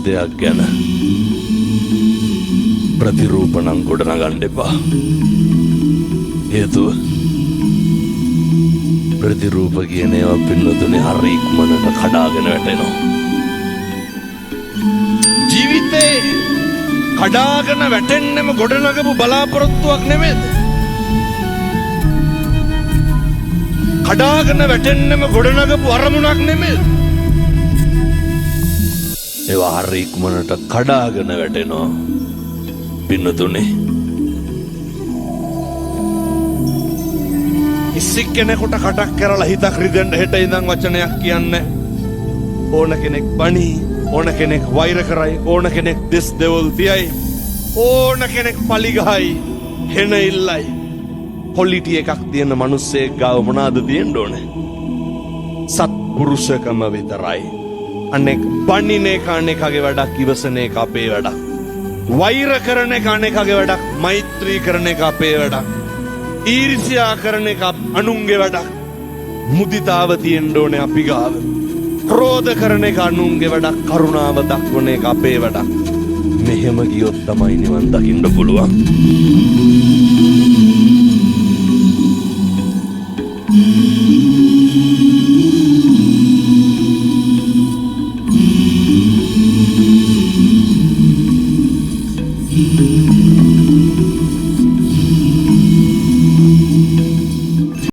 දෙයක් ගැන ප්‍රතිරූපණම් ගොඩනගන්න එපා. හේතුව ප්‍රතිරූප කියන ඒවා පින්නතුනේ හරි ඉක්මනට කඩාගෙන වැටෙනවා. ජීවිතේ කඩාගෙන වැටෙන්නෙම ගොඩනගපු බලාපොරොත්තුවක් නෙමෙයිද? කඩාගෙන වැටෙන්නෙම ගොඩනගපු අරමුණක් නෙමෙයිද? ඒවා හරි ඉක්මනට කඩාගෙන වැටෙනවා පින්නතුනේ. ඉස්සෙක් කෙනෙකුට කටක් කරලා හිතක් රිදෙන්න හෙට ඉඳන් වචනයක් කියන්නේ ඕන කෙනෙක් බනි, ඕන කෙනෙක් වෛර කරයි, ඕන කෙනෙක් දෙස් දෙවල් තියයි, ඕන කෙනෙක් පලිගහයි, හෙන ඉල්ලයි. කොලිටි එකක් තියෙන මිනිස්සෙක් ගාව මොනවාද තියෙන්න ඕනේ? සත්පුරුෂකම විතරයි. අනෙක් බනින එක අනෙකගේ වැඩක්, ඉවසන එක අපේ වැඩක්. වෛර කරන එක අනෙකගේ වැඩක්, මෛත්‍රී කරන එක අපේ වැඩක්. ඊර්ෂ්‍යා කරන එක අනුන්ගේ වැඩක්. මුදිතාව තියෙන්න ඕනේ අපි ගාව. ක්‍රෝධ කරන එක අනුන්ගේ වැඩක්, කරුණාව දක්වන එක අපේ වැඩක්. මෙහෙම ගියොත් තමයි නිවන් දකින්න පුළුවන්.